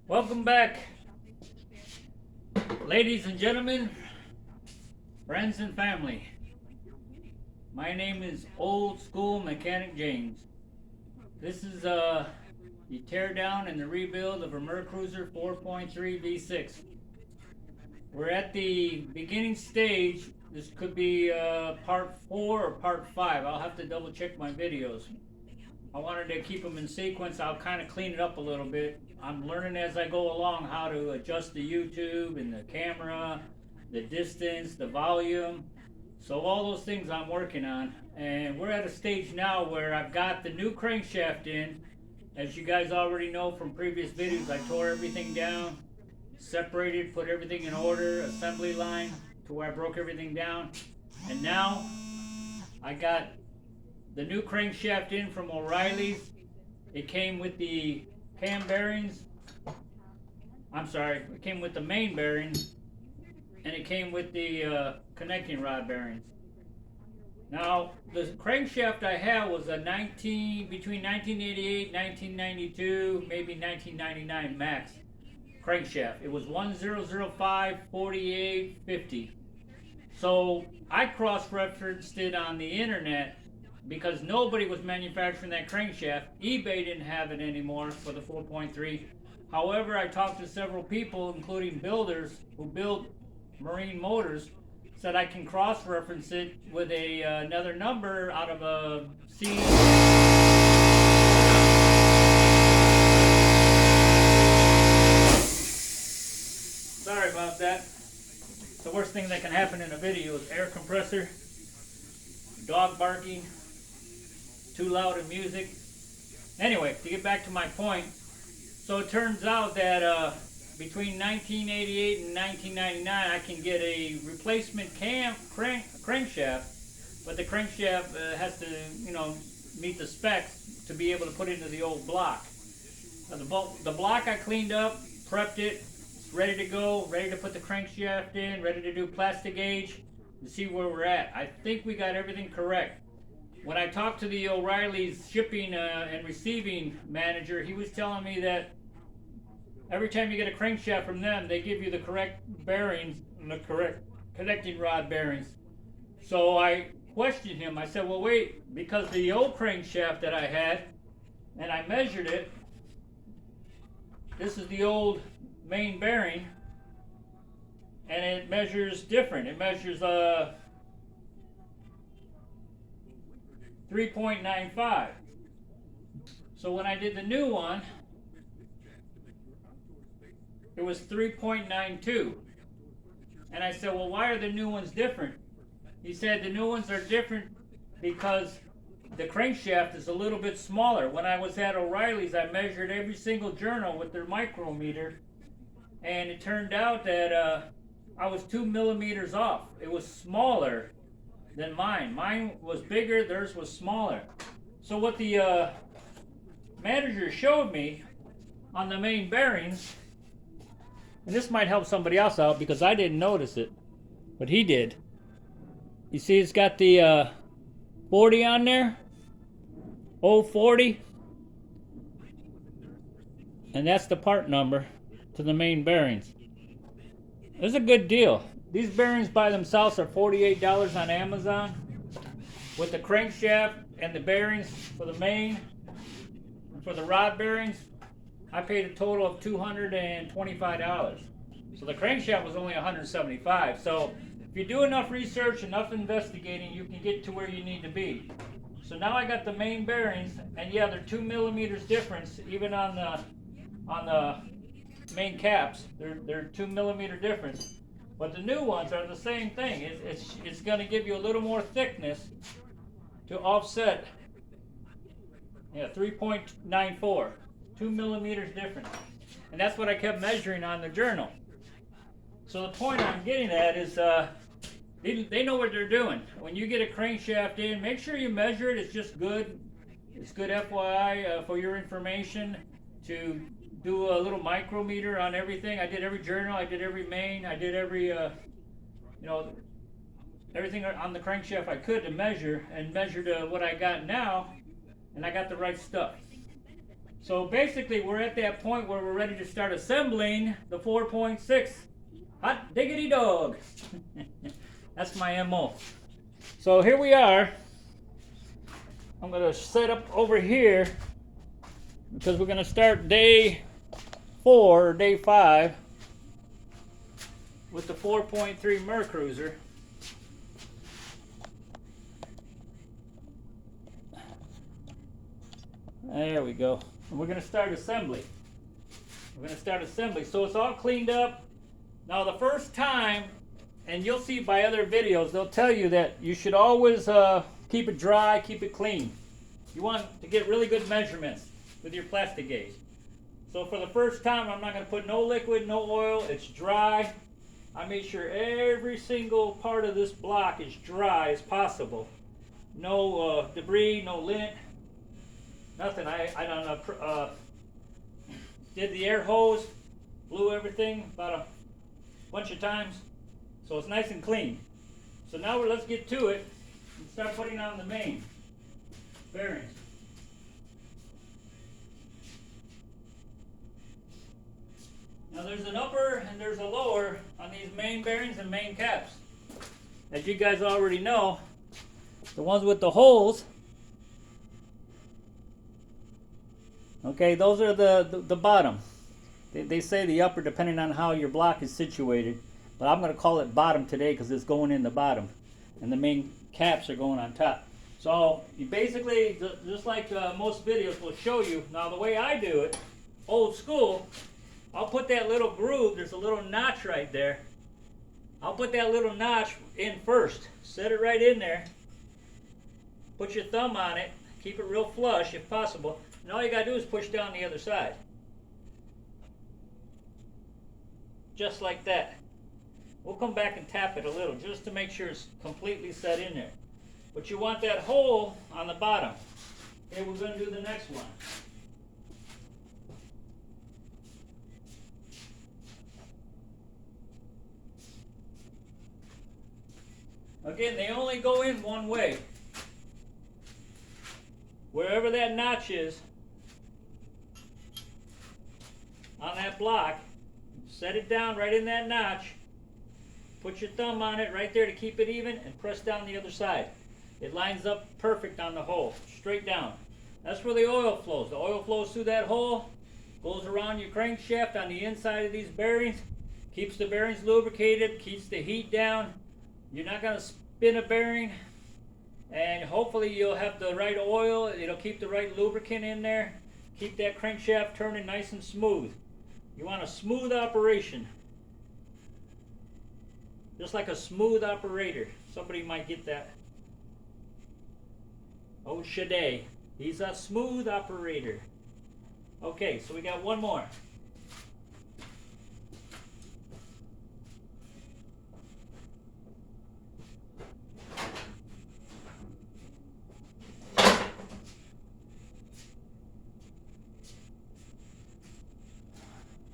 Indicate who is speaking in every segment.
Speaker 1: Welcome back, ladies and gentlemen, friends and family. My name is Old School Mechanic James. This is the teardown and the rebuild of a Mercruiser 4.3 V6. We're at the beginning stage. This could be part 4 or part 5. I'll have to double check my videos. I wanted to keep them in sequence. I'll kind of clean it up a little bit. I'm learning as I go along how to adjust the YouTube and the camera, the distance, the volume. So all those things I'm working on. And we're at a stage now where I've got the new crankshaft in. As you guys already know from previous videos, I tore everything down, separated, put everything in order, assembly line to where I broke everything down. And now I got the new crankshaft in from O'Reilly's. It came with the cam bearings. I'm sorry, it came with the main bearings, and it came with the connecting rod bearings. Now, the crankshaft I had was a between 1988, 1992, maybe 1999 max crankshaft. It was 1005 4850. So I cross-referenced it on the internet because nobody was manufacturing that crankshaft. eBay didn't have it anymore for the 4.3. However, I talked to several people, including builders who build marine motors, said I can cross-reference it with another number out of a C. Sorry about that. The worst thing that can happen in a video is air compressor, dog barking, too loud of music. Anyway, to get back to my point, so it turns out that between 1988 and 1999, I can get a replacement crankshaft, but the crankshaft has to, meet the specs to be able to put into the old block. The block I cleaned up, prepped it, it's ready to go, ready to put the crankshaft in, ready to do plastic gauge, to see where we're at. I think we got everything correct. When I talked to the O'Reilly's shipping and receiving manager, he was telling me that every time you get a crankshaft from them, they give you the correct bearings and the correct connecting rod bearings. So I questioned him. I said, well, wait, because the old crankshaft that I had, and I measured it, this is the old main bearing, and it measures different. It measures 3.95. So when I did the new one, it was 3.92. And I said, well, why are the new ones different? He said the new ones are different because the crankshaft is a little bit smaller. When I was at O'Reilly's, I measured every single journal with their micrometer, and it turned out that I was 2 millimeters off. It was smaller than mine. Mine was bigger, theirs was smaller. So what the manager showed me on the main bearings, and this might help somebody else out because I didn't notice it, but he did. You see it's got the 40 on there, 040, and that's the part number to the main bearings. It's a good deal. These bearings by themselves are $48 on Amazon. With the crankshaft and the bearings for the main, and for the rod bearings, I paid a total of $225. So the crankshaft was only $175. So if you do enough research, enough investigating, you can get to where you need to be. So now I got the main bearings, and yeah, they're 2 millimeters difference, even on the main caps. They're 2 millimeter difference. But the new ones are the same thing. It's going to give you a little more thickness to offset. Yeah, 3.94, 2 millimeters difference. And that's what I kept measuring on the journal. So the point I'm getting at is they know what they're doing. When you get a crankshaft in, make sure you measure it. It's just good. It's good FYI for your information to do a little micrometer on everything. I did every journal, I did every main, I did every, everything on the crankshaft I could to measure, and measured what I got now, and I got the right stuff. So basically we're at that point where we're ready to start assembling the 4.6 hot diggity dog. That's my MO. So here we are. I'm going to set up over here because we're going to start day 4 or day 5 with the 4.3 Mercruiser. There we go. And we're going to start assembly. So it's all cleaned up. Now the first time, and you'll see by other videos, they'll tell you that you should always keep it dry, keep it clean. You want to get really good measurements with your plastic gauge. So for the first time, I'm not going to put no liquid, no oil. It's dry. I made sure every single part of this block is dry as possible. No debris, no lint, nothing. I did the air hose, blew everything about a bunch of times, so it's nice and clean. So now let's get to it and start putting on the main bearings. Now there's an upper and there's a lower on these main bearings and main caps. As you guys already know, the ones with the holes, okay, those are the bottom. They say the upper depending on how your block is situated, but I'm going to call it bottom today because it's going in the bottom and the main caps are going on top. So you basically, just like most videos will show you, now the way I do it, old school, I'll put that little groove, there's a little notch right there. I'll put that little notch in first, set it right in there, put your thumb on it, keep it real flush if possible, and all you got to do is push down the other side. Just like that. We'll come back and tap it a little just to make sure it's completely set in there. But you want that hole on the bottom. Okay, we're going to do the next one. Again, they only go in one way. Wherever that notch is on that block, set it down right in that notch. Put your thumb on it right there to keep it even and press down the other side. It lines up perfect on the hole, straight down. That's where the oil flows. The oil flows through that hole, goes around your crankshaft on the inside of these bearings, keeps the bearings lubricated, keeps the heat down. You're not going to spin a bearing, and hopefully you'll have the right oil. It'll keep the right lubricant in there, keep that crankshaft turning nice and smooth. You want a smooth operation, just like a smooth operator. Somebody might get that. Oh, Shade, he's a smooth operator. Okay, so we got one more.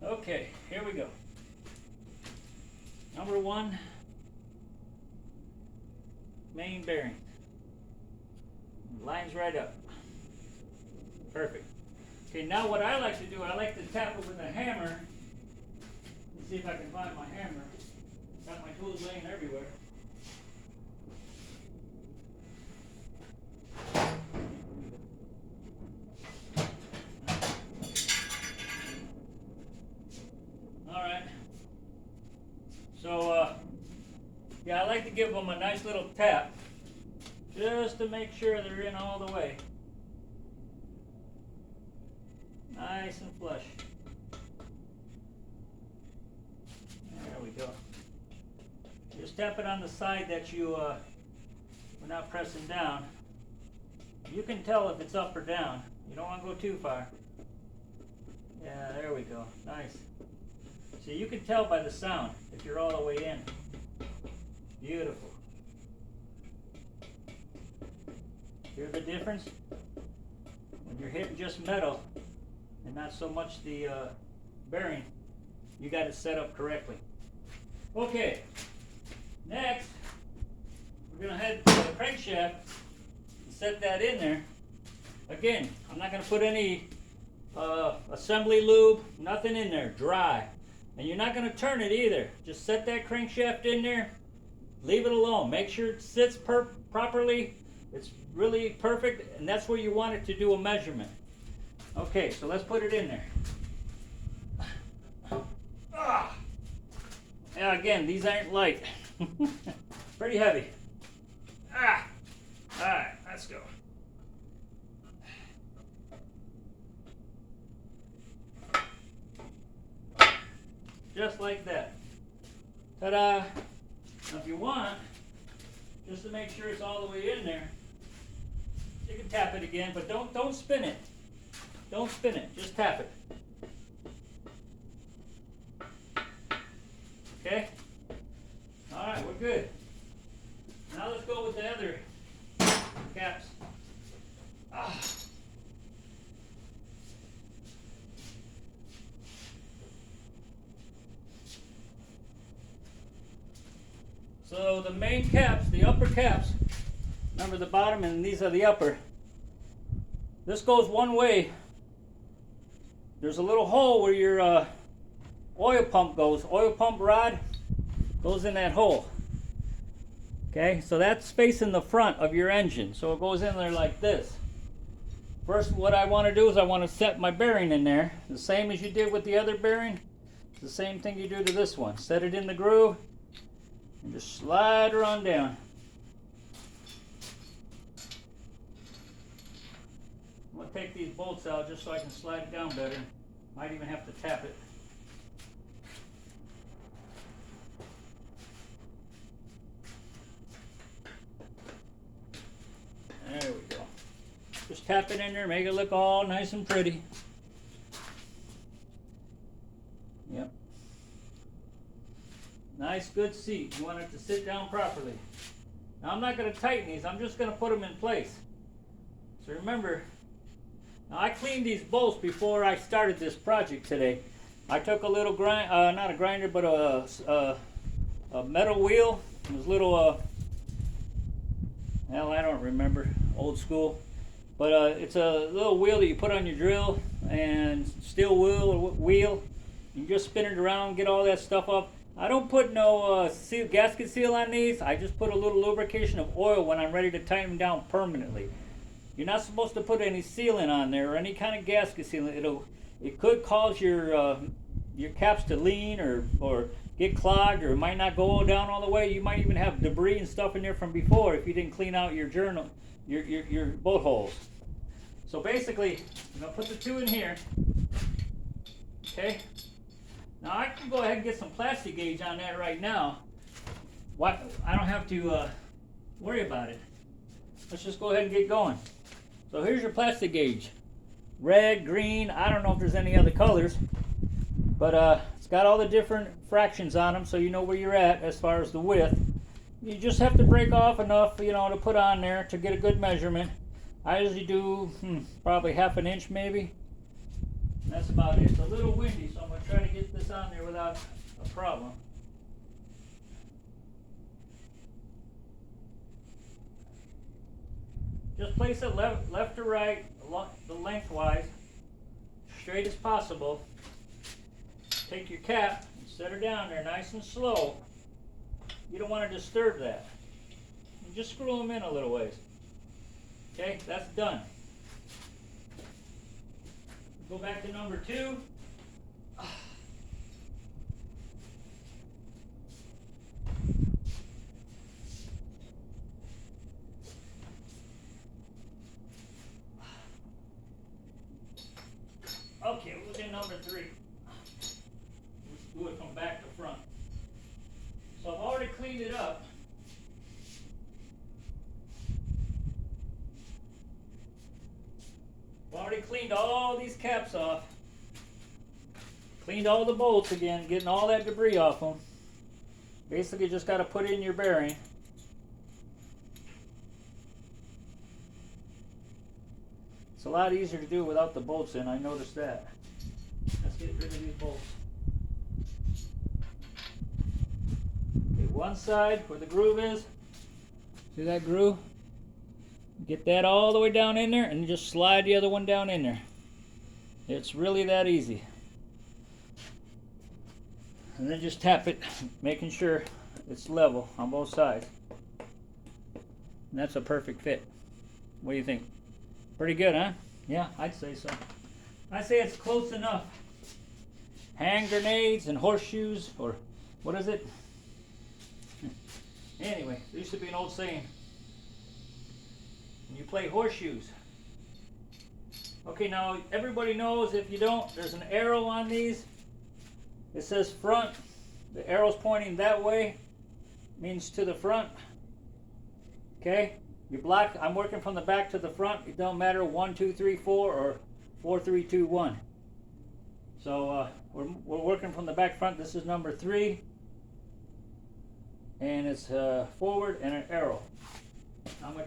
Speaker 1: Okay, here we go. Number 1, main bearing. Lines right up. Perfect. Okay, now what I like to do, I like to tap it with a hammer. Let's see if I can find my hammer. Got my tools laying everywhere. So, yeah, I like to give them a nice little tap just to make sure they're in all the way. Nice and flush. There we go. Just tap it on the side that you we're not pressing down. You can tell if it's up or down. You don't want to go too far. Yeah, there we go. Nice. So you can tell by the sound if you're all the way in. Beautiful. Hear the difference? When you're hitting just metal and not so much the bearing, you got it set up correctly. Okay, next we're going to head to the crankshaft and set that in there. Again, I'm not going to put any assembly lube, nothing in there, dry. And you're not going to turn it either. Just set that crankshaft in there, leave it alone. Make sure it sits properly. It's really perfect, and that's where you want it to do a measurement. Okay, so let's put it in there. Yeah, again, these aren't light. Pretty heavy. Alright, let's go. Just like that. Ta-da! Now if you want, just to make sure it's all the way in there, you can tap it again, but don't spin it. Don't spin it, just tap it. Okay? Alright, we're good. Now let's go with the other caps. So the main caps, the upper caps, remember the bottom and these are the upper. This goes one way. There's a little hole where your oil pump goes. Oil pump rod goes in that hole. Okay, so that's facing the front of your engine. So it goes in there like this. First, what I want to do is I want to set my bearing in there. The same as you did with the other bearing. It's the same thing you do to this one. Set it in the groove and just slide her on down. I'm going to take these bolts out just so I can slide it down better. Might even have to tap it. There we go. Just tap it in there, make it look all nice and pretty. Yep. Nice, good seat. You want it to sit down properly. Now I'm not going to tighten these, I'm just going to put them in place. So remember, now I cleaned these bolts before I started this project today. I took a little not a grinder, but a metal wheel. It was little, hell, I don't remember, old school. But it's a little wheel that you put on your drill, and steel wheel. You just spin it around, get all that stuff up. I don't put no gasket seal on these. I just put a little lubrication of oil when I'm ready to tighten them down permanently. You're not supposed to put any sealant on there or any kind of gasket sealant. It could cause your caps to lean or get clogged, or it might not go down all the way. You might even have debris and stuff in there from before if you didn't clean out your bolt holes. So basically, I'm gonna put the two in here. Okay. Now I can go ahead and get some plastic gauge on that right now. I don't have to worry about it. Let's just go ahead and get going. So here's your plastic gauge. Red, green, I don't know if there's any other colors, but it's got all the different fractions on them, so you know where you're at as far as the width. You just have to break off enough, to put on there to get a good measurement. I usually do probably ½ an inch maybe. That's about it. It's a little windy, so I'm going to try to get this on there without a problem. Just place it left to right, the lengthwise, straight as possible. Take your cap and set her down there nice and slow. You don't want to disturb that. And just screw them in a little ways. Okay, that's done. Go back to number 2. Okay, we'll do number 3. Let's do it from back to front. So I've already cleaned it up. I've already cleaned all these caps off. Cleaned all the bolts again, getting all that debris off them. Basically just got to put in your bearing. It's a lot easier to do without the bolts in, I noticed that. Let's get rid of these bolts. Okay, one side where the groove is. See that groove? Get that all the way down in there and just slide the other one down in there. It's really that easy. And then just tap it, making sure it's level on both sides. And that's a perfect fit. What do you think? Pretty good, huh? Yeah, I'd say so. I'd say it's close enough. Hand grenades and horseshoes, or what is it? Anyway, there used to be an old saying. When you play horseshoes. Okay, now everybody knows, if you don't, there's an arrow on these. It says front. The arrow's pointing that way. Means to the front. Okay? You block. I'm working from the back to the front. It don't matter 1, 2, 3, 4 or 4, 3, 2, 1. So we're working from the back front. This is number 3. And it's forward and an arrow. I'm gonna